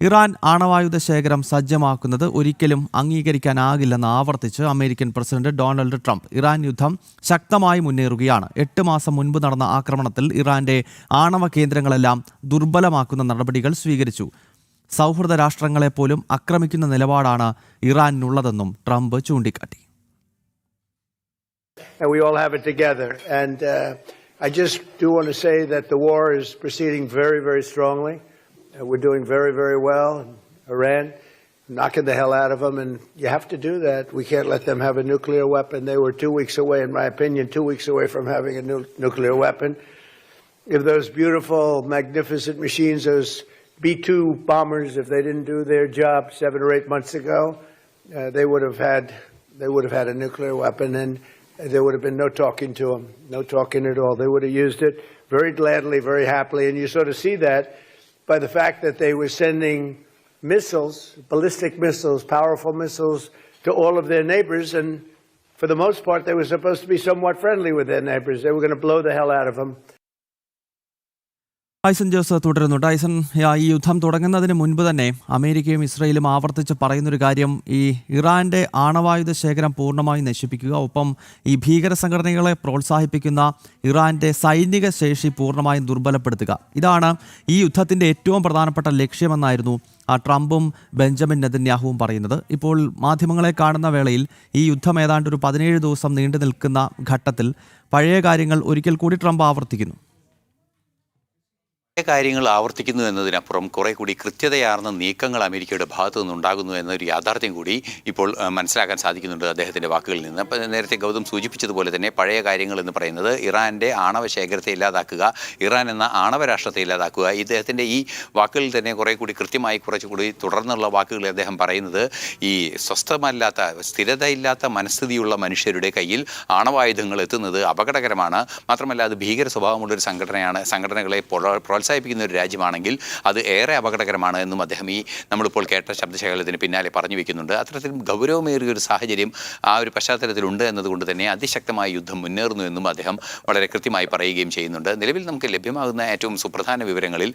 Iran ആണവായുധ ശേഖരം സജ്ജമാക്കുന്നത് ഒരിക്കലും അംഗീകരിക്കാനാകില്ലെന്ന് ആവർത്തിച്ച് American president Donald Trump. Iran യുദ്ധം ശക്തമായി മുന്നേറുകയാണ്. 8 മാസം മുൻപ് നടന്ന ആക്രമണത്തിൽ ഇറാന്റെ ആണവ കേന്ദ്രങ്ങളെല്ലാം ദുർബലമാക്കുന്ന നടപടികൾ സ്വീകരിച്ചു. സൗഹൃദ രാഷ്ട്രങ്ങളെപ്പോലും ആക്രമിക്കുന്ന നിലപാടാണ് ഇറാനിനുള്ളതെന്നും ട്രംപ് ചൂണ്ടിക്കാട്ടി. We all have it together, and I just do want to say that the war is proceeding very, very strongly. We're doing very, very well. Iran, knocking the hell out of them, and you have to do that. We can't let them have a nuclear weapon. They were 2 weeks away, in my opinion, 2 weeks away from having a nuclear weapon. If those beautiful, magnificent machines, those B-2 bombers, if they didn't do their job 7 or 8 months ago, they would have had a nuclear weapon, and there would have been no talking to them, no talking at all. They would have used it very gladly, very happily, and you sort of see that by the fact that they were sending missiles, ballistic missiles, powerful missiles to all of their neighbors, and for the most part they were supposed to be somewhat friendly with their neighbors. They were going to blow the hell out of them. ഐസൻ ജോസ് തുടരുന്നു. ഐസൻ, ഈ യുദ്ധം തുടങ്ങുന്നതിന് മുൻപ് തന്നെ അമേരിക്കയും ഇസ്രയേലും ആവർത്തിച്ച് പറയുന്നൊരു കാര്യം ഈ ഇറാന്റെ ആണവായുധ ശേഖരം പൂർണ്ണമായി നശിപ്പിക്കുക, ഒപ്പം ഈ ഭീകര സംഘടനകളെ പ്രോത്സാഹിപ്പിക്കുന്ന ഇറാന്റെ സൈനിക ശേഷി പൂർണ്ണമായും ദുർബലപ്പെടുത്തുക. ഇതാണ് ഈ യുദ്ധത്തിന്റെ ഏറ്റവും പ്രധാനപ്പെട്ട ലക്ഷ്യമെന്നായിരുന്നു ട്രംപും ബെഞ്ചമിൻ നെതന്യാഹുവും പറയുന്നത്. ഇപ്പോൾ മാധ്യമങ്ങളെ കാണുന്ന വേളയിൽ ഈ യുദ്ധം ഏതാണ്ട് ഒരു 17 ദിവസം നീണ്ടു നിൽക്കുന്ന ഘട്ടത്തിൽ പഴയ കാര്യങ്ങൾ ഒരിക്കൽ കൂടി ട്രംപ് ആവർത്തിക്കുന്നു. കാര്യങ്ങൾ ആവർത്തിക്കുന്നു എന്നതിനപ്പുറം കുറെ കൂടി കൃത്യതയാർന്ന നീക്കങ്ങൾ അമേരിക്കയുടെ ഭാഗത്തു നിന്നുണ്ടാകുന്നു എന്നൊരു യാഥാർത്ഥ്യം കൂടി ഇപ്പോൾ മനസ്സിലാക്കാൻ സാധിക്കുന്നുണ്ട് അദ്ദേഹത്തിൻ്റെ വാക്കുകളിൽ നിന്ന്. അപ്പം നേരത്തെ ഗൗതം സൂചിപ്പിച്ചതുപോലെ തന്നെ പഴയ കാര്യങ്ങൾ എന്ന് പറയുന്നത് ഇറാൻ്റെ ആണവ ശേഖരത്തെ ഇല്ലാതാക്കുക, ഇറാൻ എന്ന ആണവ രാഷ്ട്രത്തെ ഇല്ലാതാക്കുക. ഇദ്ദേഹത്തിൻ്റെ ഈ വാക്കുകളിൽ തന്നെ കുറെ കൂടി കൃത്യമായി കുറച്ചുകൂടി തുടർന്നുള്ള വാക്കുകളിൽ അദ്ദേഹം പറയുന്നത് ഈ സ്വസ്ഥമല്ലാത്ത, സ്ഥിരതയില്ലാത്ത മനസ്ഥിതിയുള്ള മനുഷ്യരുടെ കയ്യിൽ ആണവായുധങ്ങൾ എത്തുന്നത് അപകടകരമാണ്. മാത്രമല്ല അത് ഭീകര സ്വഭാവമുള്ളൊരു സംഘടനകളെ പ്രോത്സാഹിപ്പിക്കുന്ന ഒരു രാജ്യമാണെങ്കിൽ അത് ഏറെ അപകടകരമാണ് എന്നും അദ്ദേഹം ഈ നമ്മളിപ്പോൾ കേട്ട ശബ്ദശകലത്തിന് പിന്നാലെ പറഞ്ഞു വയ്ക്കുന്നുണ്ട്. അത്തരത്തിൽ ഗൗരവമേറിയ ഒരു സാഹചര്യം ആ ഒരു പശ്ചാത്തലത്തിലുണ്ട് എന്നതുകൊണ്ട് തന്നെ അതിശക്തമായ യുദ്ധം മുന്നേറുന്നു എന്നും അദ്ദേഹം വളരെ കൃത്യമായി പറയുകയും ചെയ്യുന്നുണ്ട്. നിലവിൽ നമുക്ക് ലഭ്യമാകുന്ന ഏറ്റവും സുപ്രധാന വിവരങ്ങളിൽ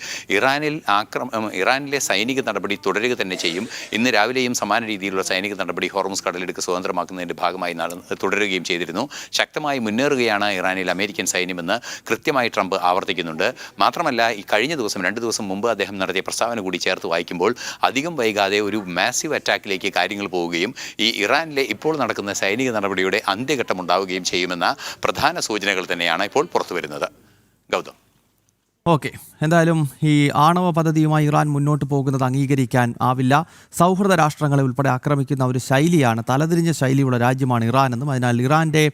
ഇറാനിലെ സൈനിക നടപടി തുടരുക തന്നെ ചെയ്യും. ഇന്ന് രാവിലെയും സമാന രീതിയിലുള്ള സൈനിക നടപടി ഹോർമുസ് കടലിടുക്ക് സ്വതന്ത്രമാക്കുന്നതിൻ്റെ ഭാഗമായി തുടരുകയും ചെയ്തിരുന്നു. ശക്തമായി മുന്നേറുകയാണ് ഇറാനിൽ അമേരിക്കൻ സൈന്യമെന്ന് കൃത്യമായി ട്രംപ് ആവർത്തിക്കുന്നുണ്ട്. മാത്രമല്ല ഈ കഴിഞ്ഞ ദിവസം 2 ദിവസം മുമ്പ് അദ്ദേഹം നടത്തിയ പ്രസ്താവന കൂടി ചേർത്ത് വായിക്കുമ്പോൾ അധികം വൈകാതെ ഒരു മാസീവ് അറ്റാക്കിലേക്ക് കാര്യങ്ങൾ പോവുകയും ഈ ഇറാനിലെ ഇപ്പോൾ നടക്കുന്ന സൈനിക നടപടിയുടെ അന്ത്യഘട്ടം ഉണ്ടാവുകയും ചെയ്യുമെന്ന പ്രധാന സൂചനകൾ തന്നെയാണ് ഇപ്പോൾ പുറത്തു വരുന്നത്. ഗൗതം. ഓക്കെ, എന്തായാലും ഈ ആണവ പദ്ധതിയുമായി ഇറാൻ മുന്നോട്ട് പോകുന്നത് അംഗീകരിക്കാൻ ആവില്ല. സൗഹൃദ രാഷ്ട്രങ്ങളെ ഉൾപ്പെടെ ആക്രമിക്കുന്ന ഒരു ശൈലിയാണ്, തലതിരിഞ്ഞ ശൈലിയുള്ള രാജ്യമാണ് ഇറാനെന്നും അതിനാൽ ഇറാൻ്റെ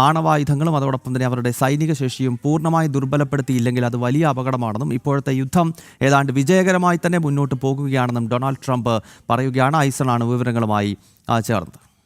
ആണവായുധങ്ങളും അതോടൊപ്പം തന്നെ അവരുടെ സൈനിക ശേഷിയും പൂർണ്ണമായി ദുർബലപ്പെടുത്തിയില്ലെങ്കിൽ അത് വലിയ അപകടമാണെന്നും ഇപ്പോഴത്തെ യുദ്ധം ഏതാണ്ട് വിജയകരമായി തന്നെ മുന്നോട്ട് പോകുകയാണെന്നും ഡൊണാൾഡ് ട്രംപ് പറയുകയാണ്. ഐസണാണ് വിവരങ്ങളുമായി ചേർന്നത്.